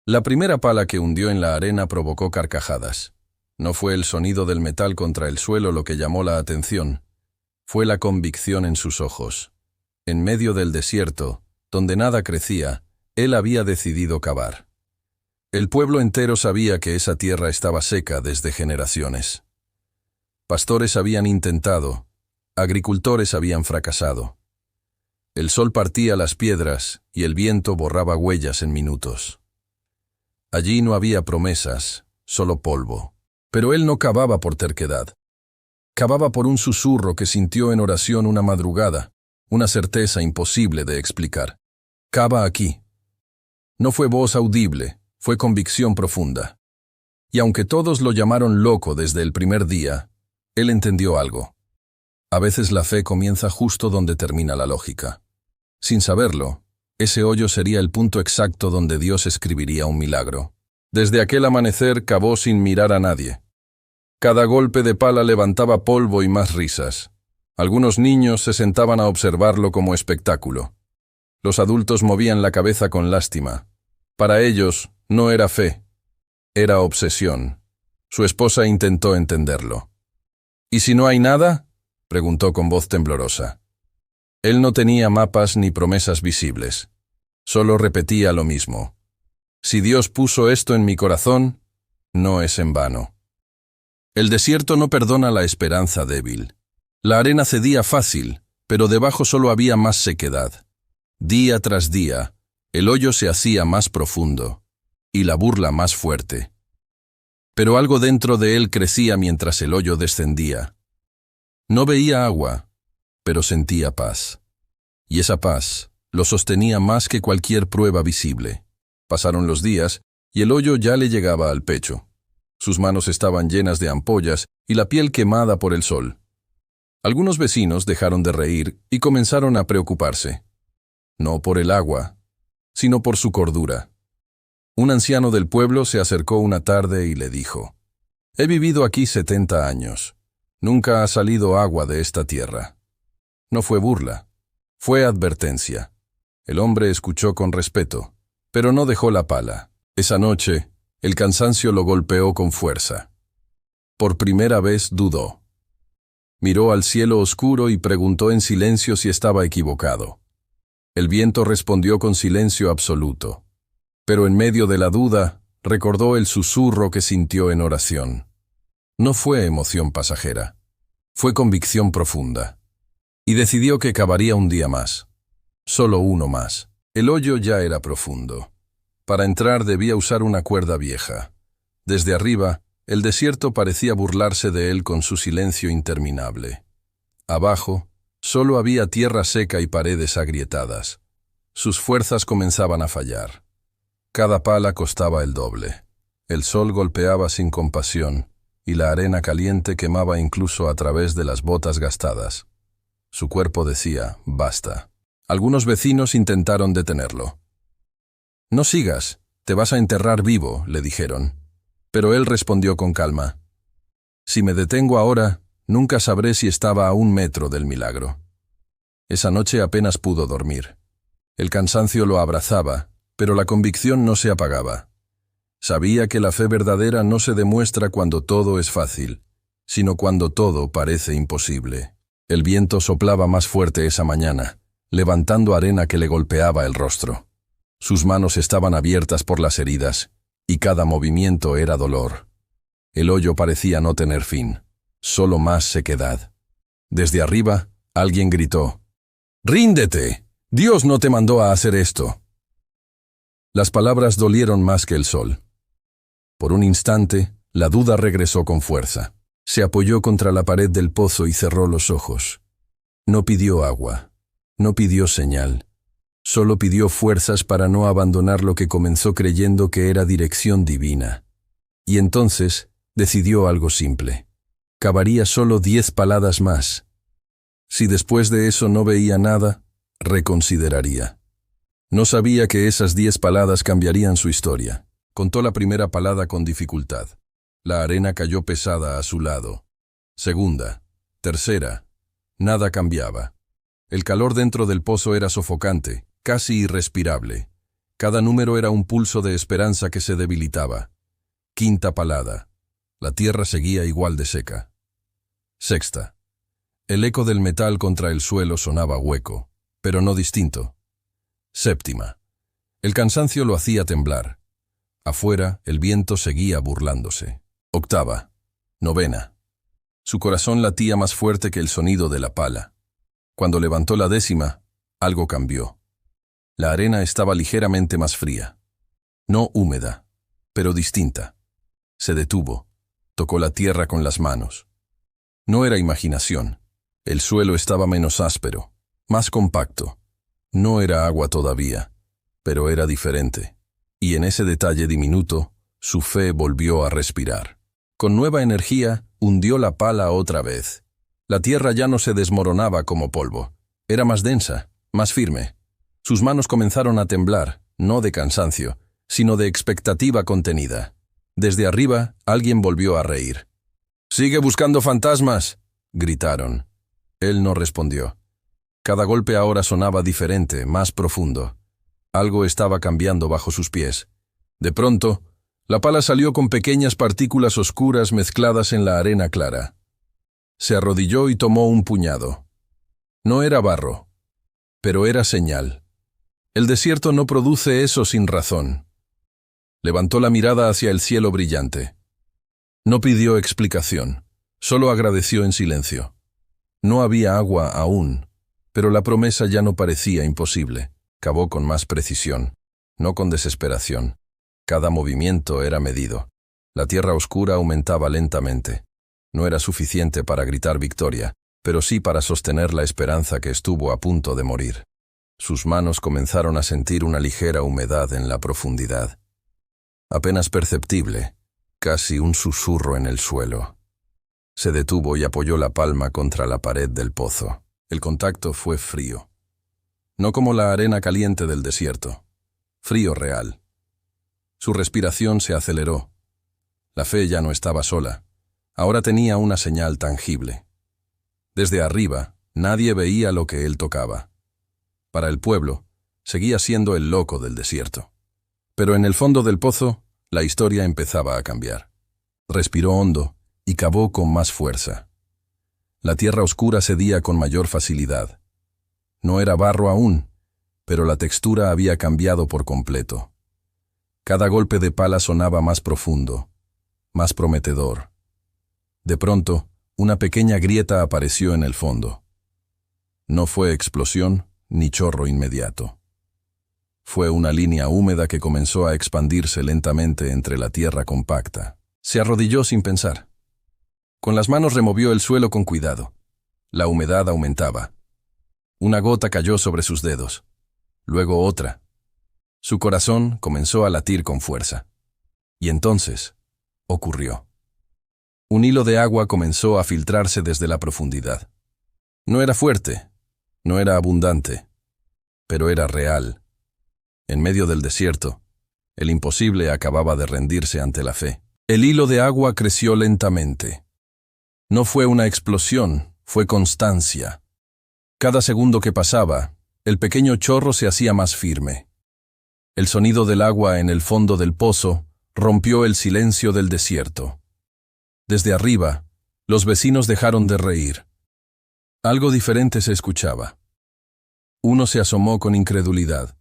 La primera pala que hundió en la arena provocó carcajadas. No fue el sonido del metal contra el suelo lo que llamó la atención. Fue la convicción en sus ojos. En medio del desierto, donde nada crecía, él había decidido cavar. El pueblo entero sabía que esa tierra estaba seca desde generaciones. Pastores habían intentado, agricultores habían fracasado. El sol partía las piedras y el viento borraba huellas en minutos. Allí no había promesas, solo polvo. Pero él no cavaba por terquedad. Cavaba por un susurro que sintió en oración una madrugada, una certeza imposible de explicar. Cava aquí. No fue voz audible, fue convicción profunda. Y aunque todos lo llamaron loco desde el primer día, él entendió algo. A veces la fe comienza justo donde termina la lógica. Sin saberlo, ese hoyo sería el punto exacto donde Dios escribiría un milagro. Desde aquel amanecer cavó sin mirar a nadie. Cada golpe de pala levantaba polvo y más risas. Algunos niños se sentaban a observarlo como espectáculo. Los adultos movían la cabeza con lástima. Para ellos, no era fe, era obsesión. Su esposa intentó entenderlo. ¿Y si no hay nada?, preguntó con voz temblorosa. Él no tenía mapas ni promesas visibles. Solo repetía lo mismo. Si Dios puso esto en mi corazón, no es en vano. El desierto no perdona la esperanza débil. La arena cedía fácil, pero debajo solo había más sequedad. Día tras día, el hoyo se hacía más profundo, y la burla más fuerte. Pero algo dentro de él crecía mientras el hoyo descendía. No veía agua, pero sentía paz. Y esa paz lo sostenía más que cualquier prueba visible. Pasaron los días, y el hoyo ya le llegaba al pecho. Sus manos estaban llenas de ampollas y la piel quemada por el sol. Algunos vecinos dejaron de reír y comenzaron a preocuparse. No por el agua, sino por su cordura. Un anciano del pueblo se acercó una tarde y le dijo: «He vivido aquí 70 años. Nunca ha salido agua de esta tierra». No fue burla, fue advertencia. El hombre escuchó con respeto, pero no dejó la pala. Esa noche, el cansancio lo golpeó con fuerza. Por primera vez dudó. Miró al cielo oscuro y preguntó en silencio si estaba equivocado. El viento respondió con silencio absoluto. Pero en medio de la duda, recordó el susurro que sintió en oración. No fue emoción pasajera, fue convicción profunda. Y decidió que cavaría un día más. Solo uno más. El hoyo ya era profundo. Para entrar debía usar una cuerda vieja. Desde arriba, el desierto parecía burlarse de él con su silencio interminable. Abajo, solo había tierra seca y paredes agrietadas. Sus fuerzas comenzaban a fallar. Cada pala costaba el doble. El sol golpeaba sin compasión, y la arena caliente quemaba incluso a través de las botas gastadas. Su cuerpo decía: «Basta». Algunos vecinos intentaron detenerlo. «No sigas, te vas a enterrar vivo», le dijeron. Pero él respondió con calma: «Si me detengo ahora, nunca sabré si estaba a 1 metro del milagro». Esa noche apenas pudo dormir. El cansancio lo abrazaba, pero la convicción no se apagaba. Sabía que la fe verdadera no se demuestra cuando todo es fácil, sino cuando todo parece imposible. El viento soplaba más fuerte esa mañana, levantando arena que le golpeaba el rostro. Sus manos estaban abiertas por las heridas, y cada movimiento era dolor. El hoyo parecía no tener fin, solo más sequedad. Desde arriba, alguien gritó: «¡Ríndete! Dios no te mandó a hacer esto». Las palabras dolieron más que el sol. Por un instante, la duda regresó con fuerza. Se apoyó contra la pared del pozo y cerró los ojos. No pidió agua, no pidió señal. Solo pidió fuerzas para no abandonar lo que comenzó creyendo que era dirección divina. Y entonces decidió algo simple. Cavaría solo 10 paladas más. Si después de eso no veía nada, reconsideraría. No sabía que esas 10 paladas cambiarían su historia. Contó la primera palada con dificultad. La arena cayó pesada a su lado. Segunda, tercera, nada cambiaba. El calor dentro del pozo era sofocante, casi irrespirable. Cada número era un pulso de esperanza que se debilitaba. Quinta palada. La tierra seguía igual de seca. Sexta. El eco del metal contra el suelo sonaba hueco, pero no distinto. Séptima. El cansancio lo hacía temblar. Afuera, el viento seguía burlándose. Octava. Novena. Su corazón latía más fuerte que el sonido de la pala. Cuando levantó la décima, algo cambió. La arena estaba ligeramente más fría. No húmeda, pero distinta. Se detuvo. Tocó la tierra con las manos. No era imaginación. El suelo estaba menos áspero, más compacto. No era agua todavía, pero era diferente. Y en ese detalle diminuto, su fe volvió a respirar. Con nueva energía, hundió la pala otra vez. La tierra ya no se desmoronaba como polvo. Era más densa, más firme. Sus manos comenzaron a temblar, no de cansancio, sino de expectativa contenida. Desde arriba, alguien volvió a reír. «¡Sigue buscando fantasmas!», gritaron. Él no respondió. Cada golpe ahora sonaba diferente, más profundo. Algo estaba cambiando bajo sus pies. De pronto, la pala salió con pequeñas partículas oscuras mezcladas en la arena clara. Se arrodilló y tomó un puñado. No era barro, pero era señal. El desierto no produce eso sin razón. Levantó la mirada hacia el cielo brillante. No pidió explicación, solo agradeció en silencio. No había agua aún, pero la promesa ya no parecía imposible. Cavó con más precisión, no con desesperación. Cada movimiento era medido. La tierra oscura aumentaba lentamente. No era suficiente para gritar victoria, pero sí para sostener la esperanza que estuvo a punto de morir. Sus manos comenzaron a sentir una ligera humedad en la profundidad. Apenas perceptible, casi un susurro en el suelo. Se detuvo y apoyó la palma contra la pared del pozo. El contacto fue frío. No como la arena caliente del desierto. Frío real. Su respiración se aceleró. La fe ya no estaba sola. Ahora tenía una señal tangible. Desde arriba, nadie veía lo que él tocaba. Para el pueblo, seguía siendo el loco del desierto. Pero en el fondo del pozo, la historia empezaba a cambiar. Respiró hondo y cavó con más fuerza. La tierra oscura cedía con mayor facilidad. No era barro aún, pero la textura había cambiado por completo. Cada golpe de pala sonaba más profundo, más prometedor. De pronto, una pequeña grieta apareció en el fondo. No fue explosión ni chorro inmediato. Fue una línea húmeda que comenzó a expandirse lentamente entre la tierra compacta. Se arrodilló sin pensar. Con las manos removió el suelo con cuidado. La humedad aumentaba. Una gota cayó sobre sus dedos. Luego otra. Su corazón comenzó a latir con fuerza. Y entonces, ocurrió. Un hilo de agua comenzó a filtrarse desde la profundidad. No era fuerte, no era abundante, pero era real. En medio del desierto, el imposible acababa de rendirse ante la fe. El hilo de agua creció lentamente. No fue una explosión, fue constancia. Cada segundo que pasaba, el pequeño chorro se hacía más firme. El sonido del agua en el fondo del pozo rompió el silencio del desierto. Desde arriba, los vecinos dejaron de reír. Algo diferente se escuchaba. Uno se asomó con incredulidad,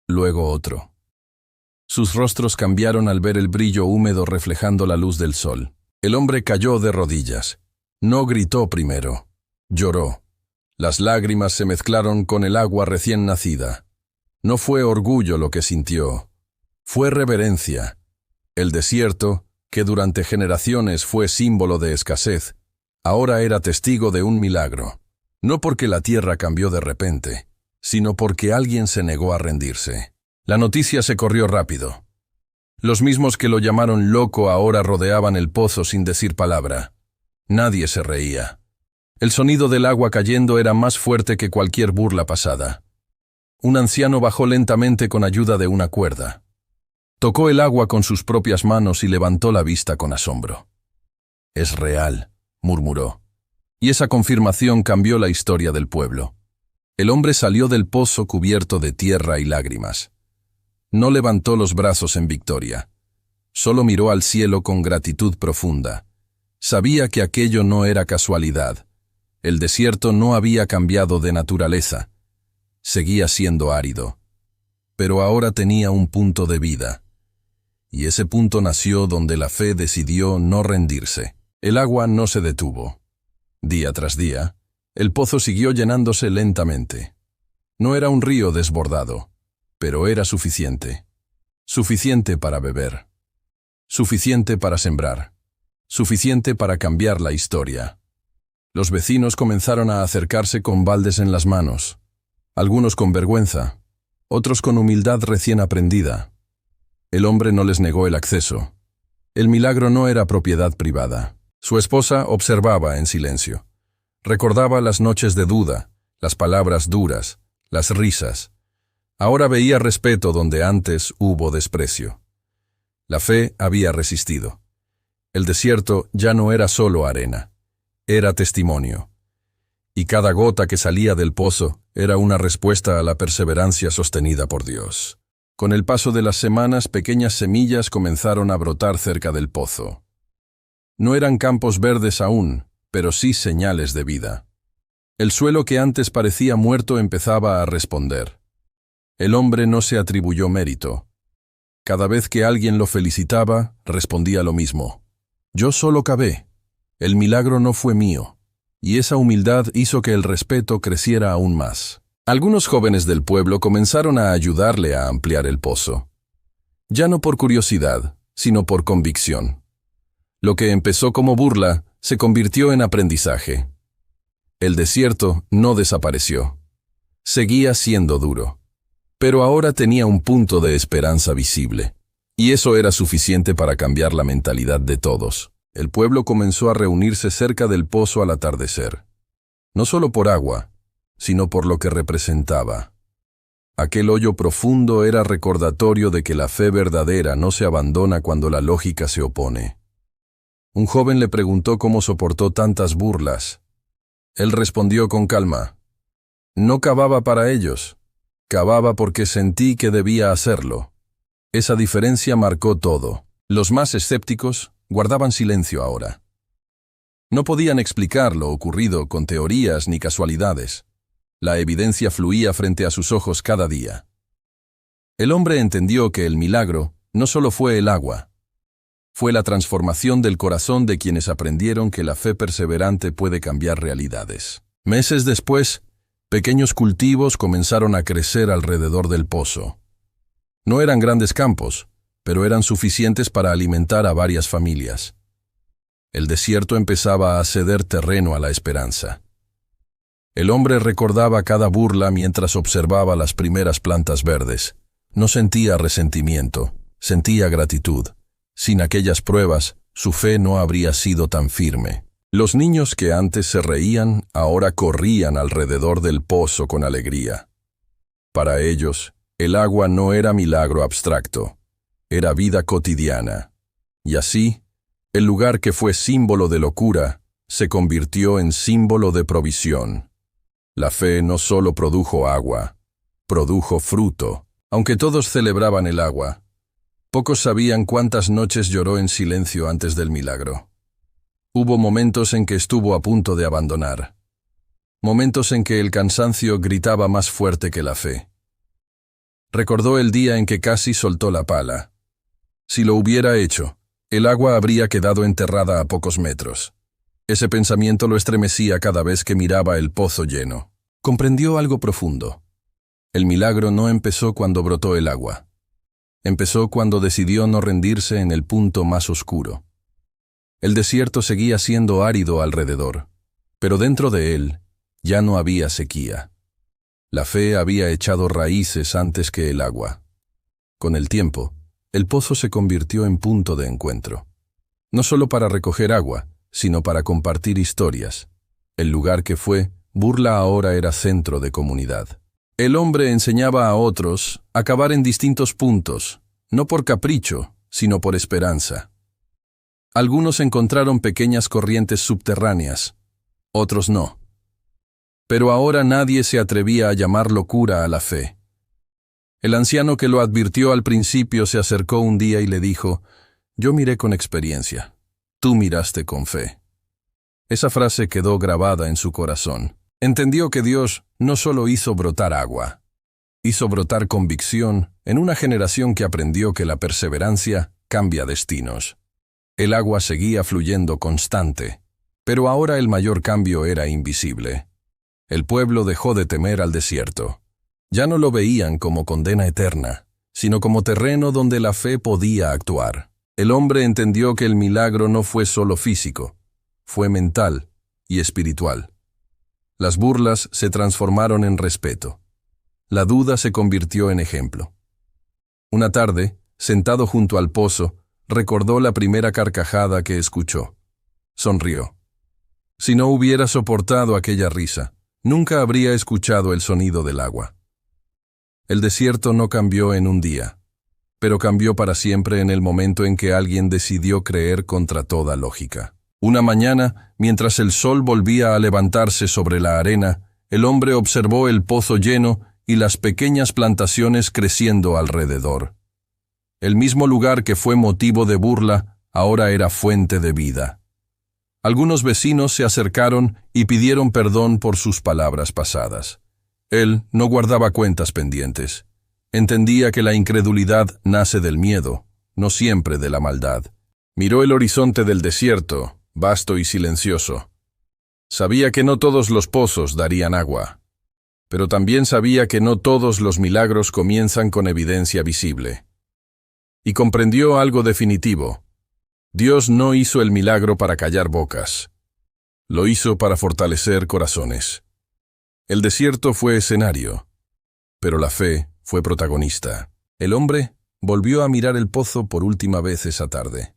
luego otro. Sus rostros cambiaron al ver el brillo húmedo reflejando la luz del sol. El hombre cayó de rodillas. No gritó primero, lloró. Las lágrimas se mezclaron con el agua recién nacida. No fue orgullo lo que sintió, fue reverencia. El desierto, que durante generaciones fue símbolo de escasez, ahora era testigo de un milagro. No porque la tierra cambió de repente, sino porque alguien se negó a rendirse. La noticia se corrió rápido. Los mismos que lo llamaron loco ahora rodeaban el pozo sin decir palabra. Nadie se reía. El sonido del agua cayendo era más fuerte que cualquier burla pasada. Un anciano bajó lentamente con ayuda de una cuerda. Tocó el agua con sus propias manos y levantó la vista con asombro. «Es real», murmuró. Y esa confirmación cambió la historia del pueblo. El hombre salió del pozo cubierto de tierra y lágrimas. No levantó los brazos en victoria. Solo miró al cielo con gratitud profunda. Sabía que aquello no era casualidad. El desierto no había cambiado de naturaleza. Seguía siendo árido. Pero ahora tenía un punto de vida. Y ese punto nació donde la fe decidió no rendirse. El agua no se detuvo. Día tras día, el pozo siguió llenándose lentamente. No era un río desbordado, pero era suficiente. Suficiente para beber. Suficiente para sembrar. Suficiente para cambiar la historia. Los vecinos comenzaron a acercarse con baldes en las manos. Algunos con vergüenza, otros con humildad recién aprendida. El hombre no les negó el acceso. El milagro no era propiedad privada. Su esposa observaba en silencio. Recordaba las noches de duda, las palabras duras, las risas. Ahora veía respeto donde antes hubo desprecio. La fe había resistido. El desierto ya no era solo arena, era testimonio. Y cada gota que salía del pozo era una respuesta a la perseverancia sostenida por Dios. Con el paso de las semanas, pequeñas semillas comenzaron a brotar cerca del pozo. No eran campos verdes aún, pero sí señales de vida. El suelo que antes parecía muerto empezaba a responder. El hombre no se atribuyó mérito. Cada vez que alguien lo felicitaba, respondía lo mismo. Yo solo cavé. El milagro no fue mío. Y esa humildad hizo que el respeto creciera aún más. Algunos jóvenes del pueblo comenzaron a ayudarle a ampliar el pozo. Ya no por curiosidad, sino por convicción. Lo que empezó como burla se convirtió en aprendizaje. El desierto no desapareció. Seguía siendo duro. Pero ahora tenía un punto de esperanza visible. Y eso era suficiente para cambiar la mentalidad de todos. El pueblo comenzó a reunirse cerca del pozo al atardecer. No solo por agua, sino por lo que representaba. Aquel hoyo profundo era recordatorio de que la fe verdadera no se abandona cuando la lógica se opone. Un joven le preguntó cómo soportó tantas burlas. Él respondió con calma. No cavaba para ellos, cavaba porque sentí que debía hacerlo. Esa diferencia marcó todo. Los más escépticos guardaban silencio ahora. No podían explicar lo ocurrido con teorías ni casualidades. La evidencia fluía frente a sus ojos cada día. El hombre entendió que el milagro no solo fue el agua. Fue la transformación del corazón de quienes aprendieron que la fe perseverante puede cambiar realidades. Meses después, pequeños cultivos comenzaron a crecer alrededor del pozo. No eran grandes campos, pero eran suficientes para alimentar a varias familias. El desierto empezaba a ceder terreno a la esperanza. El hombre recordaba cada burla mientras observaba las primeras plantas verdes. No sentía resentimiento, sentía gratitud. Sin aquellas pruebas, su fe no habría sido tan firme. Los niños que antes se reían, ahora corrían alrededor del pozo con alegría. Para ellos, el agua no era milagro abstracto, era vida cotidiana. Y así, el lugar que fue símbolo de locura, se convirtió en símbolo de provisión. La fe no solo produjo agua, produjo fruto. Aunque todos celebraban el agua, pocos sabían cuántas noches lloró en silencio antes del milagro. Hubo momentos en que estuvo a punto de abandonar. Momentos en que el cansancio gritaba más fuerte que la fe. Recordó el día en que casi soltó la pala. Si lo hubiera hecho, el agua habría quedado enterrada a pocos metros. Ese pensamiento lo estremecía cada vez que miraba el pozo lleno. Comprendió algo profundo. El milagro no empezó cuando brotó el agua. Empezó cuando decidió no rendirse en el punto más oscuro. El desierto seguía siendo árido alrededor, pero dentro de él ya no había sequía. La fe había echado raíces antes que el agua. Con el tiempo, el pozo se convirtió en punto de encuentro. No solo para recoger agua, sino para compartir historias. El lugar que fue burla ahora era centro de comunidad. El hombre enseñaba a otros a cavar en distintos puntos, no por capricho, sino por esperanza. Algunos encontraron pequeñas corrientes subterráneas, otros no. Pero ahora nadie se atrevía a llamar locura a la fe. El anciano que lo advirtió al principio se acercó un día y le dijo: «Yo miré con experiencia, tú miraste con fe». Esa frase quedó grabada en su corazón. Entendió que Dios no solo hizo brotar agua, hizo brotar convicción en una generación que aprendió que la perseverancia cambia destinos. El agua seguía fluyendo constante, pero ahora el mayor cambio era invisible. El pueblo dejó de temer al desierto. Ya no lo veían como condena eterna, sino como terreno donde la fe podía actuar. El hombre entendió que el milagro no fue solo físico, fue mental y espiritual. Las burlas se transformaron en respeto. La duda se convirtió en ejemplo. Una tarde, sentado junto al pozo, recordó la primera carcajada que escuchó. Sonrió. Si no hubiera soportado aquella risa, nunca habría escuchado el sonido del agua. El desierto no cambió en un día, pero cambió para siempre en el momento en que alguien decidió creer contra toda lógica. Una mañana, mientras el sol volvía a levantarse sobre la arena, el hombre observó el pozo lleno y las pequeñas plantaciones creciendo alrededor. El mismo lugar que fue motivo de burla, ahora era fuente de vida. Algunos vecinos se acercaron y pidieron perdón por sus palabras pasadas. Él no guardaba cuentas pendientes. Entendía que la incredulidad nace del miedo, no siempre de la maldad. Miró el horizonte del desierto, vasto y silencioso. Sabía que no todos los pozos darían agua, pero también sabía que no todos los milagros comienzan con evidencia visible. Y comprendió algo definitivo. Dios no hizo el milagro para callar bocas. Lo hizo para fortalecer corazones. El desierto fue escenario, pero la fe fue protagonista. El hombre volvió a mirar el pozo por última vez esa tarde.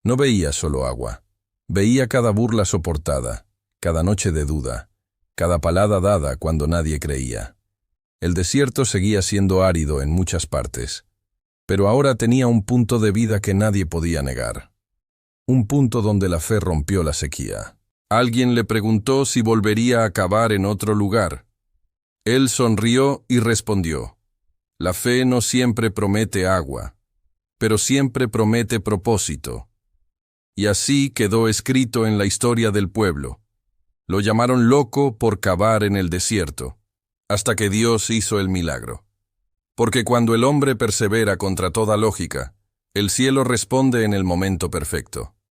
No veía solo agua. Veía cada burla soportada, cada noche de duda, cada palada dada cuando nadie creía. El desierto seguía siendo árido en muchas partes, pero ahora tenía un punto de vida que nadie podía negar. Un punto donde la fe rompió la sequía. Alguien le preguntó si volvería a cavar en otro lugar. Él sonrió y respondió: «La fe no siempre promete agua, pero siempre promete propósito». Y así quedó escrito en la historia del pueblo. Lo llamaron loco por cavar en el desierto, hasta que Dios hizo el milagro. Porque cuando el hombre persevera contra toda lógica, el cielo responde en el momento perfecto.